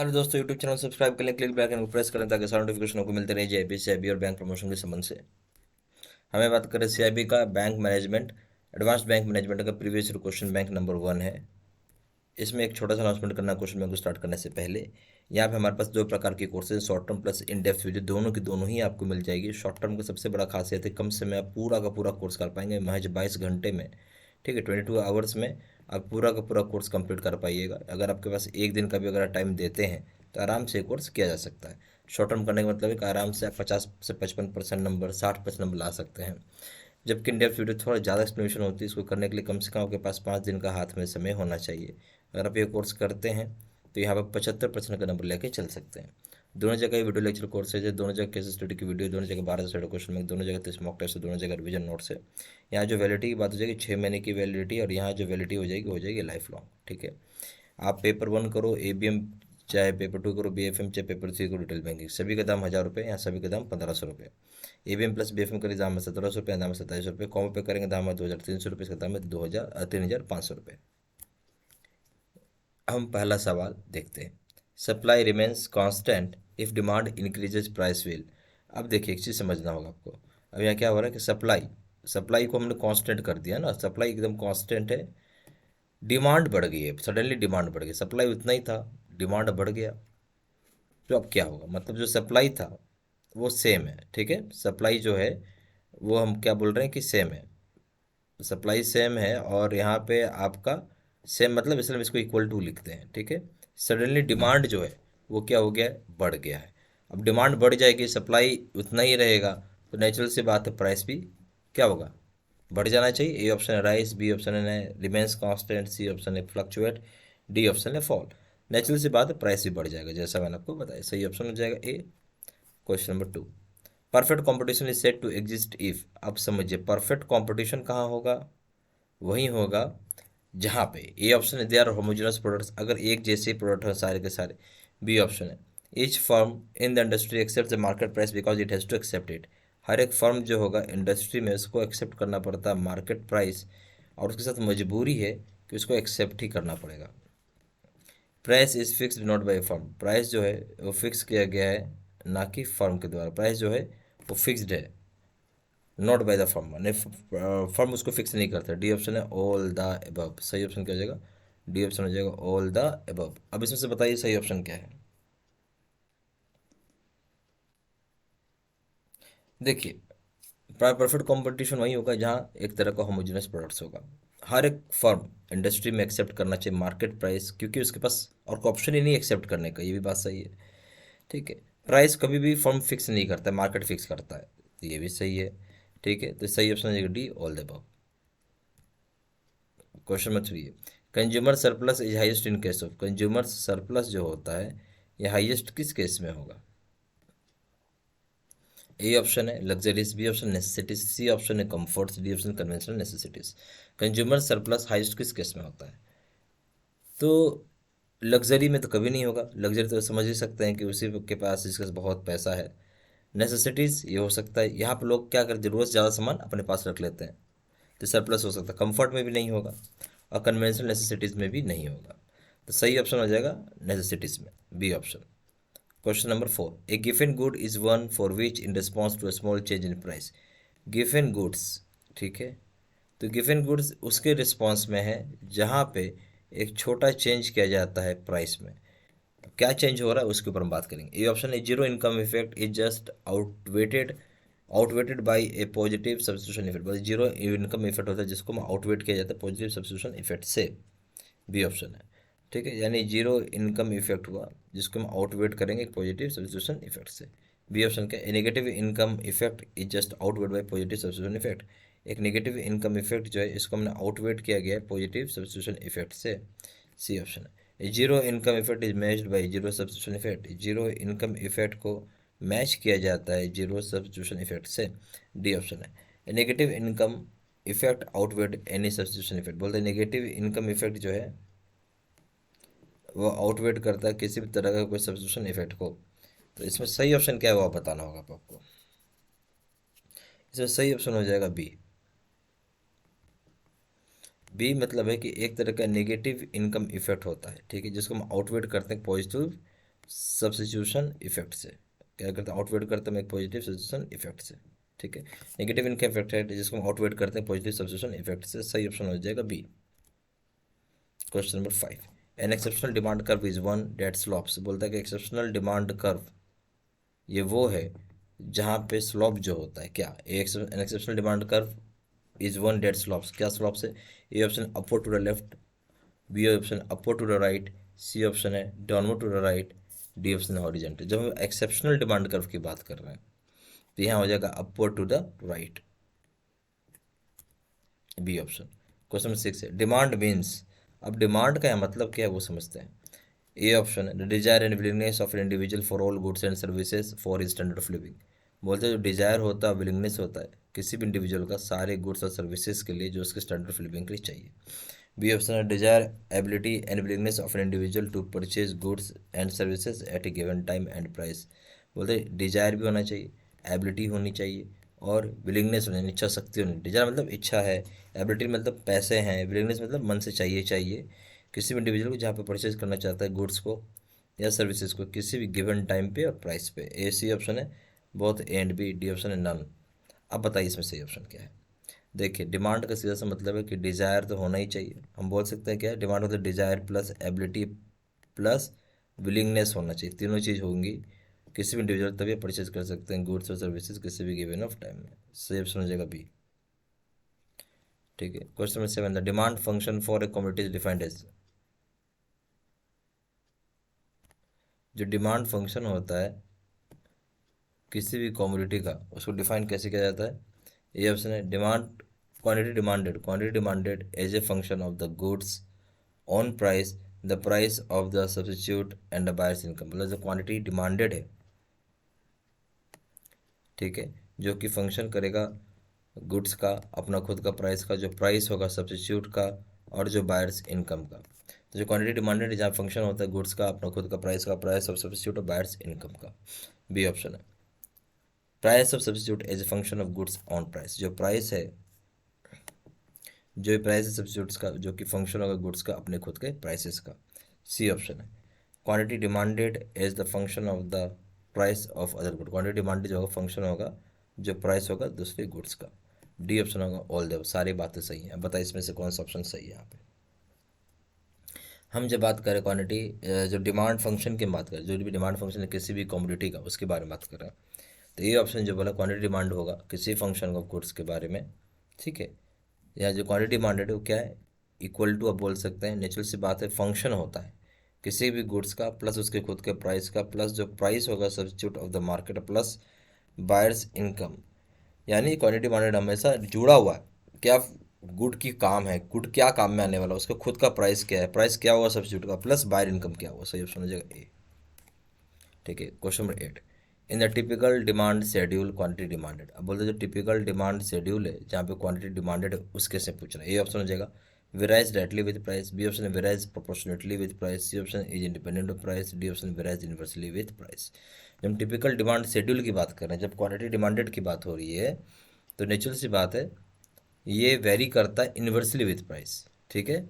Hello दोस्तों, YouTube channel subscribe करें, click bell icon को प्रेस करें ताकि सारे नोटिफिकेशन को मिलते रहे जेआईबी सीआईबी और बैंक प्रमोशन के संबंध से। हमें बात करें सीआईबी का bank management, advance bank management का प्रीवियस क्वेश्चन बैंक नंबर 1 है। इसमें एक छोटा सा अनाउंसमेंट करना क्वेश्चन बैंक को स्टार्ट करने से पहले। यहाँ पे हमारे पास दो प्रकार की courses, short term plus in depth video, दोनों की दोनों ही आपको मिल जाएगी। शॉर्ट टर्म का सबसे बड़ा खासियत है कम समय आप पूरा का पूरा कोर्स कर पाएंगे, महज 22 घंटे में। ठीक है, 22 आवर्स में आप पूरा का पूरा कोर्स कंप्लीट कर पाइएगा। अगर आपके पास एक दिन का भी अगर टाइम देते हैं तो आराम से कोर्स किया जा सकता है। शॉर्ट टर्म करने का मतलब है कि आराम से आप 50 से 55% नंबर, 60% नंबर ला सकते हैं। जबकि इन डेप्थ वीडियो थोड़ा ज़्यादा एक्सप्लेनेशन होती है, इसको करने के लिए कम से कम आपके पास 5 दिन का हाथ में समय होना चाहिए। अगर आप ये कोर्स करते हैं तो यहाँ पर 75% का नंबर लेके चल सकते हैं। दोनों जगह ये वीडियो लेक्चर कोर्सेज है, दोनों जगह केस स्टडी की वीडियो, दोनों जगह 12 से क्वेश्चन में, दोनों जगह 30 मॉक टेस्ट है, दोनों जगह रिविजन नोट्स है। यहाँ जो वैलिडिटी की बात हो जाएगी 6 महीने की वैलिडिटी, और यहाँ जो वैलिडिटी हो जाएगी लाइफ लॉन्ग। ठीक है, आप पेपर 1 करो एबीएम, चाहे पेपर 2 करो बीएफएम, चाहे पेपर 3 करो डिटेल बैंकिंग, सभी का दाम 1000 रुपये, यहाँ सभी का दाम 1500 रुपये। एबीएम प्लस बीएफएम का दाम है 1700 रुपये, दाम है 2700 रुपये। कॉम पे करेंगे दाम है 2300 रुपये, इसका दाम है 3500 रुपये। हम पहला सवाल देखते हैं। Supply remains constant if demand increases price will. अब देखिए एक चीज़ समझना होगा आपको। अब यहाँ क्या हो रहा है कि सप्लाई सप्लाई को हमने कांस्टेंट कर दिया ना, सप्लाई एकदम कांस्टेंट है। डिमांड बढ़ गई है, सडनली डिमांड बढ़ गई, सप्लाई उतना ही था, डिमांड बढ़ गया। तो अब क्या होगा, मतलब जो सप्लाई था वो सेम है। ठीक है, सप्लाई जो है वो हम क्या बोल रहे हैं कि सेम है, सप्लाई सेम है, और यहाँ पे आपका सेम मतलब इसलिए हम इसको इक्वल टू लिखते हैं। ठीक है, सडनली डिमांड जो है वो क्या हो गया है, बढ़ गया है। अब डिमांड बढ़ जाएगी, सप्लाई उतना ही रहेगा, तो नेचुरल सी बात है प्राइस भी क्या होगा, बढ़ जाना चाहिए। ए ऑप्शन है राइस, बी ऑप्शन है रिमेन्स कांस्टेंट, सी ऑप्शन है फ्लक्चुएट, डी ऑप्शन है फॉल। नेचुरल सी बात है प्राइस भी बढ़ जाएगा, जैसा मैंने आपको बताया। सही ऑप्शन हो जाएगा A. Question number 2, perfect competition is set to exist if. अब समझिए परफेक्ट कंपटीशन कहाँ होगा, वही होगा जहाँ पे ए ऑप्शन है दे आर होमोजेनस प्रोडक्ट्स, अगर एक जैसे प्रोडक्ट हैं सारे के सारे। बी ऑप्शन है each firm in the industry accept the market price because it has to accept it. हर एक फर्म जो होगा इंडस्ट्री में उसको एक्सेप्ट करना पड़ता है मार्केट प्राइस, और उसके साथ मजबूरी है कि उसको एक्सेप्ट ही करना पड़ेगा। Price is fixed not by firm, price जो है वो फिक्स किया गया है ना कि फर्म के द्वारा, प्राइस जो है वो फिक्स्ड है, नॉट बाय द फर्म, यानी फर्म उसको फिक्स नहीं करता। डी ऑप्शन है ऑल द अबव। सही ऑप्शन क्या हो जाएगा, डी ऑप्शन हो जाएगा ऑल द अबव। अब इसमें से बताइए सही ऑप्शन क्या है। देखिए परफेक्ट कंपटीशन वही होगा जहाँ एक तरह का होमोजेनस प्रोडक्ट्स होगा। हर एक फर्म इंडस्ट्री में एक्सेप्ट करना चाहिए मार्केट प्राइस, क्योंकि उसके पास और कोई ऑप्शन ही नहीं एक्सेप्ट करने का, ये भी बात सही है। ठीक है, प्राइस कभी भी फर्म फिक्स नहीं करता है, मार्केट फिक्स करता है, तो ये भी सही है। ठीक है, तो सही ऑप्शन हो जाएगा D all the above. Question number 3 है consumer surplus is highest in case of. Consumer surplus जो होता है ये हाईएस्ट किस केस में होगा। ए ऑप्शन है luxuries, B option necessities, C option है comforts, D option conventional necessities. Consumer surplus highest किस केस में होता है, तो लग्जरी में तो कभी नहीं होगा, लग्जरी तो समझ ही सकते हैं कि उसी के पास जिसके पास बहुत पैसा है। नेसेसिटीज़ ये हो सकता है, यहाँ पर लोग क्या करते, ज़रूरत से ज़्यादा सामान अपने पास रख लेते हैं, तो सरप्लस हो सकता है। कंफर्ट में भी नहीं होगा, और कन्वेंशनल नेसेसिटीज़ में भी नहीं होगा, तो सही ऑप्शन हो जाएगा नेसेसिटीज़ में, B option. Question number 4, a given good is one for which in response to a small change in price. Given goods, ठीक है, तो गिवन गुड्स उसके रिस्पॉन्स में है जहाँ पे एक छोटा चेंज किया जाता है प्राइस में। क्या चेंज हो रहा है उसके ऊपर हम बात करेंगे। ए ऑप्शन है zero income effect is just outweighed by a positive substitution effect, बस जीरो इनकम इफेक्ट होता है जिसको हम आउटवेट किया जाता है पॉजिटिव सब्स्टिट्यूशन इफेक्ट से। बी ऑप्शन है। ठीक है, यानी जीरो इनकम इफेक्ट हुआ जिसको हम आउटवेट करेंगे पॉजिटिव सब्स्टिट्यूशन इफेक्ट से। बी ऑप्शन का a negative income effect is just outweigh by positive substitution effect. एक नेगेटिव इनकम इफेक्ट जो है इसको हमने आउटवेट किया गया है पॉजिटिव सब्स्टिट्यूशन इफेक्ट से। सी ऑप्शन है zero income effect is matched by zero substitution effect, zero income effect को मैच किया जाता है जीरो सब्स्टिट्यूशन इफेक्ट से। डी ऑप्शन है negative income effect outweigh any substitution effect, बोलते हैं नेगेटिव इनकम इफेक्ट जो है वो आउटवेट करता है किसी भी तरह का कोई सब्स्टिट्यूशन इफेक्ट को। तो इसमें सही ऑप्शन क्या है वो आप बताना होगा आपको। इसमें सही ऑप्शन हो जाएगा बी। बी मतलब है कि एक तरह का नेगेटिव इनकम इफेक्ट होता है, ठीक है, जिसको हम आउटवेट करते हैं पॉजिटिव सब्स्टिट्यूशन इफेक्ट से। क्या करते हैं, आउटवेट करते हैं एक पॉजिटिव सब्स्टिट्यूशन इफेक्ट से, ठीक है। नेगेटिव इनका इफेक्ट है जिसको हम आउटवेट करते हैं पॉजिटिव सब्स्टिट्यूशन इफेक्ट से। सही ऑप्शन हो जाएगा B. Question number 5, an exceptional demand curve is one that slopes. बोलता है कि एक्सेप्शनल डिमांड कर्व ये वो है जहाँ पे स्लॉप जो होता है, क्या an exceptional demand curve is one that slopes, क्या स्लॉप्स है? A option upward to the left, B option upward to the right, C option है downward to the right, D option है हॉरिजॉन्टल। जब हम एक्सेप्शनल डिमांड कर्व की बात कर रहे हैं तो यहाँ हो जाएगा upward to the right, B option. Question number 6 है डिमांड मीन्स। अब डिमांड का मतलब क्या है वो समझते हैं। ए ऑप्शन है the desire and willingness of an individual for all goods and services for his standard of living. बोलते हैं जो डिजायर होता है, विलिंगनेस होता है किसी भी इंडिविजुअल का सारे गुड्स और सर्विसेज के लिए जो उसके स्टैंडर्ड ऑफ लिविंग के लिए चाहिए। बी ऑप्शन है desire ability and willingness of an individual to purchase goods and services at a given time and price. बोलते हैं डिजायर भी होना चाहिए, एबिलिटी होनी चाहिए और विलिंगनेस होनी, इच्छा शक्ति होनी। डिजायर मतलब इच्छा है, एबिलिटी मतलब पैसे हैं, विलिंगनेस मतलब मन से चाहिए चाहिए किसी भी इंडिविजुअल को जहाँ पे परचेज करना चाहता है गुड्स को या सर्विसेज को किसी भी गिवन टाइम पे और प्राइस पे। ए सी ऑप्शन है both A and B, D option है नन। अब बताइए इसमें सही ऑप्शन क्या है। देखिए डिमांड का सीधा सा मतलब है कि डिज़ायर तो होना ही चाहिए। हम बोल सकते हैं क्या है, डिमांड मतलब desire plus ability plus willingness होना चाहिए, तीनों चीज़ होंगी किसी भी इंडिविजुअल तभी परचेज कर सकते हैं गुड्स और सर्विसेज किसी भी गिवन ऑफ टाइम में। सही ऑप्शन हो जाएगा बी, ठीक है। Question number 7 the demand function for a community is defined as. जो डिमांड फंक्शन होता है किसी भी कम्युनिटी का उसको डिफाइन कैसे किया जाता है। ये ऑप्शन है demand quantity demanded as a function of the goods on price the price of the substitute and the buyer's income. मतलब जो क्वांटिटी डिमांडेड है, ठीक है, जो कि फंक्शन करेगा गुड्स का, अपना खुद का प्राइस का, जो प्राइस होगा सब्सिट्यूट का और जो बायर्स इनकम का। तो जो क्वांटिटी डिमांडेड जहाँ फंक्शन होता है गुड्स का, अपना खुद का प्राइस का, प्राइस ऑफ सब्सिट्यूट और बायर्स इनकम का। बी ऑप्शन है price of substitute as a function of goods on price. जो प्राइस है सब्सिट्यूट्स का जो कि फंक्शन होगा गुड्स का अपने खुद के प्राइसेस का। सी ऑप्शन है quantity demanded as the function of the price of other good. Quantity demanded जो होगा फंक्शन होगा जो प्राइस होगा दूसरे गुड्स का। डी ऑप्शन होगा ऑल द। सारी बातें सही हैं। अब बताइए इसमें से कौन सा ऑप्शन सही है यहाँ पे। हम जब बात करें क्वांटिटी जो डिमांड फंक्शन की बात करें, जो भी डिमांड फंक्शन है किसी भी कमोडिटी का उसके बारे में बात कर रहे हैं, तो ये ऑप्शन जो बोला क्वांटिटी डिमांड होगा किसी फंक्शन ऑफ गुड्स के बारे में, ठीक है। या जो क्वांटिटी डिमांडेड है वो क्या है, इक्वल टू आप बोल सकते हैं, नेचुरल सी बात है, फंक्शन होता है किसी भी गुड्स का प्लस उसके खुद के प्राइस का प्लस जो प्राइस होगा substitute of the market plus buyers income. यानी क्वांटिटी डिमांडेड हमेशा जुड़ा हुआ है, क्या गुड की काम है, गुड क्या काम में आने वाला, उसका खुद का प्राइस क्या है, प्राइस क्या हुआ सब्स्टिट्यूट का प्लस बायर इनकम क्या हुआ। सही ऑप्शन हो जाएगा ए, ठीक है। Question number 8 in the typical demand schedule quantity demanded. अब बोलते जो टिपिकल डिमांड शेड्यूल है जहाँ पे क्वांटिटी डिमांडेड है उसके से पूछ रहा है। ए ऑप्शन हो जाएगा varies directly with price, B option varies proportionately with price, C option is independent of price, D option varies universally with price. जब हम टिपिकल डिमांड शेड्यूल की बात कर रहे हैं, जब क्वांटिटी डिमांडेड की बात हो रही है तो नेचुरल सी बात है ये वेरी करता है इन्वर्सली विथ प्राइस, ठीक है।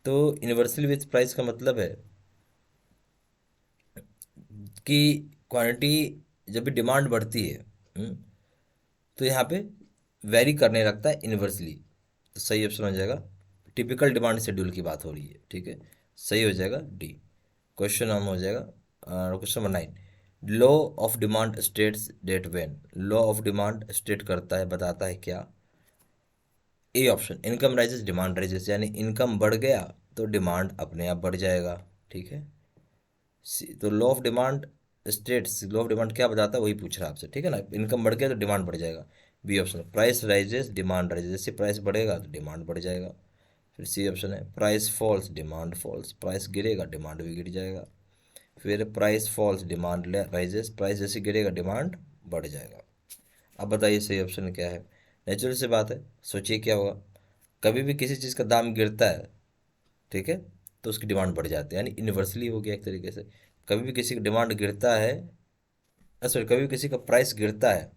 तो इन्वर्सली विथ प्राइस का मतलब है कि क्वांटिटी जब भी डिमांड बढ़ती है तो यहाँ पे वेरी करने लगता है इन्वर्सली। तो सही ऑप्शन हो जाएगा टिपिकल डिमांड शेड्यूल की बात हो रही है, ठीक है। सही हो जाएगा डी। क्वेश्चन हम हो जाएगा question number 9 law of demand states that when. Law of demand state करता है, बताता है क्या। A option income rises demand rises, यानी इनकम बढ़ गया तो डिमांड अपने आप बढ़ जाएगा, ठीक है। तो law of demand states, law of demand क्या बताता है वही पूछ रहा है आपसे, ठीक है ना। इनकम बढ़ गया तो डिमांड बढ़ जाएगा। B option price rises demand rises, जैसे प्राइस बढ़ेगा तो डिमांड बढ़ जाएगा। फिर सी ऑप्शन है price falls demand falls, price गिरेगा डिमांड भी गिर जाएगा। फिर price falls demand rises, price जैसे गिरेगा डिमांड बढ़ जाएगा। अब बताइए सही ऑप्शन क्या है। नेचुरल से बात है, सोचिए क्या होगा। कभी भी किसी चीज़ का दाम गिरता है, ठीक है, तो उसकी डिमांड बढ़ जाती है, यानी यूनिवर्सली हो गया एक तरीके से। कभी भी किसी का डिमांड गिरता है, सॉरी कभी भी किसी का प्राइस गिरता है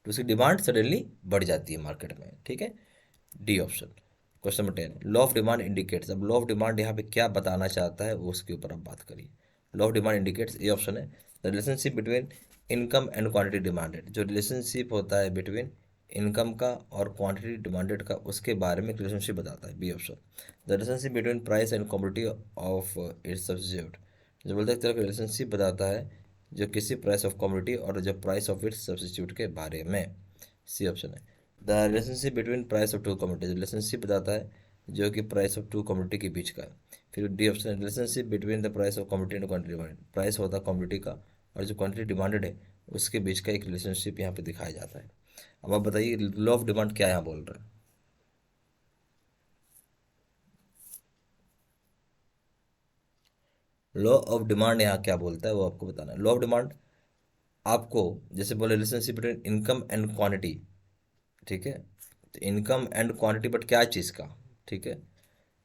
तो उसकी डिमांड सडनली बढ़ जाती है मार्केट में, ठीक है। D option. Question number 10 law of demand indicates. अब लॉ ऑफ डिमांड यहाँ पे क्या बताना चाहता है वो उसके ऊपर आप बात करिए। लॉ ऑफ डिमांड इंडिकेट्स, ये ऑप्शन है, the relationship between income and quantity demanded, जो रिलेशनशिप होता है बिटवीन इनकम का और क्वांटिटी डिमांडेड का, उसके बारे में रिलेशनशिप बताता है, B option. The relationship between price and commodity of its substitute, जो बोलते हैं एक तरह का रिलेशनशिप बताता है जो किसी प्राइस ऑफ कमोडिटी और जो प्राइस ऑफ इट्स सब्सिट्यूट के बारे में, सी ऑप्शन है। The relationship between price of to commodities, relationship बताता है जो कि प्राइस ऑफ टू कमोडिटी के बीच का है। फिर D option, relationship between the price of commodity and quantity demanded, price होता है कमोडिटी का और जो क्वांटिटी डिमांडेड है उसके बीच का एक रिलेशनशिप यहाँ पे दिखाया जाता है। अब आप बताइए लॉ ऑफ डिमांड क्या यहाँ बोल रहा है। लॉ ऑफ डिमांड यहाँ क्या बोलता है वो आपको बताना है। लॉ ऑफ डिमांड आपको जैसे बोले relationship between income and quantity, ठीक है, तो इनकम एंड क्वांटिटी बट क्या चीज़ का, ठीक है,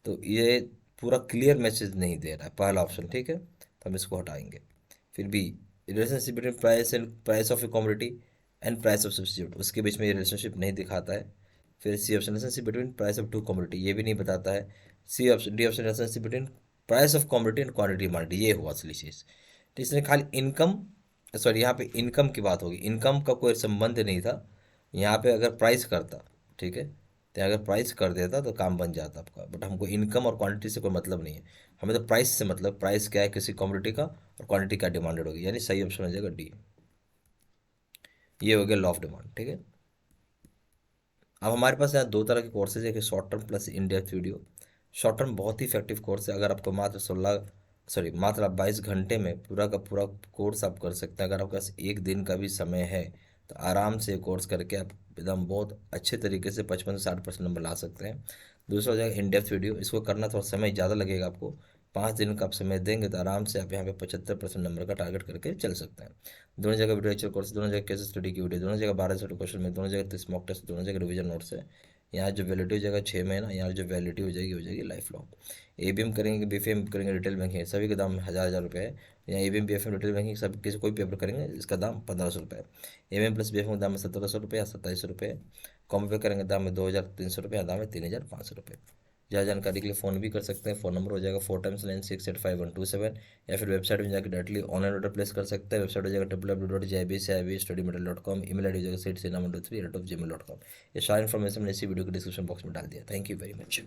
तो ये पूरा क्लियर मैसेज नहीं दे रहा है पहला ऑप्शन, ठीक है, तो हम इसको हटाएंगे। फिर B, relationship between price and price of a commodity and price of substitute, उसके बीच में ये रिलेशनशिप नहीं दिखाता है। फिर C option, relationship between price of two commodity, ये भी नहीं बताता है। C option, D option, relationship between price of commodity and quantity demand, ये हुआ असली चीज़। तो इसने खाली इनकम, सॉरी यहाँ पे इनकम की बात होगी, इनकम का कोई संबंध नहीं था यहाँ पे। अगर प्राइस करता, ठीक है, तो अगर प्राइस कर देता तो काम बन जाता आपका, बट हमको इनकम और क्वांटिटी से कोई मतलब नहीं है, हमें तो प्राइस से मतलब, प्राइस क्या है किसी कमोडिटी का और क्वांटिटी क्या डिमांडेड होगी, यानी सही ऑप्शन हो जाएगा डी। ये हो गया लॉ ऑफ डिमांड, ठीक है। अब हमारे पास यहाँ दो तरह के कोर्सेज है, कि short term plus in depth video. Short term बहुत ही इफेक्टिव कोर्स है, अगर आपको मात्र 16, सॉरी मात्र आप 22 घंटे में पूरा का पूरा कोर्स आप कर सकते हैं। अगर आपके पास एक दिन का भी समय है तो आराम से कोर्स करके आप एकदम बहुत अच्छे तरीके से 55 से 60% नंबर ला सकते हैं। दूसरा हो जाएगा इन डेप्थ वीडियो, इसको करना थोड़ा समय ज़्यादा लगेगा आपको, 5 दिन का आप समय देंगे तो आराम से आप यहाँ पे 75% नंबर का टारगेट करके चल सकते हैं। दोनों जगह वीडियो लेक्चर कोर्स, दोनों जगह केस स्टडी की वीडियो, दोनों जगह 12 से क्वेश्चन में, दोनों जगह स्मॉक टेस्ट, दोनों जगह रिवीजन नोट्स है। यहाँ जो वैलिडिटी हो जाएगा 6 महीना, यहाँ जो वैलिडिटी हो जाएगी लाइफ लॉन्ग। एबीएम करेंगे, बीफीएम करेंगे, रिटेल बैंकिंग, सभी का दाम 1000 रुपये है। यहाँ एबीएम बीएफएम रिटेल बैंकिंग सब किसी कोई पेपर करेंगे इसका दाम 1500 रुपये है। एबीएम प्लस बीएफएम का दाम है 1700 रुपये या 2700 रुपये। कॉम्बो पे करेंगे दाम है 2300 रुपये, दाम है 3500 रुपये। ज़्यादा जानकारी के लिए फ़ोन भी कर सकते हैं, फ़ोन नंबर हो जाएगा 4x9685127, या फिर वेबसाइट में जाकर डायरेक्टली ऑनलाइन ऑर्डर प्लेस कर सकते हैं। वेबसाइट हो जाएगा www.jibstudymetal.com, email ID हो जाएगा seedsinam13@gmail.com। ये सारा इन्फॉर्मेशन मैंने इसी वीडियो के डिस्क्रिप्शन बॉक्स में डाल दिया। Thank you very much.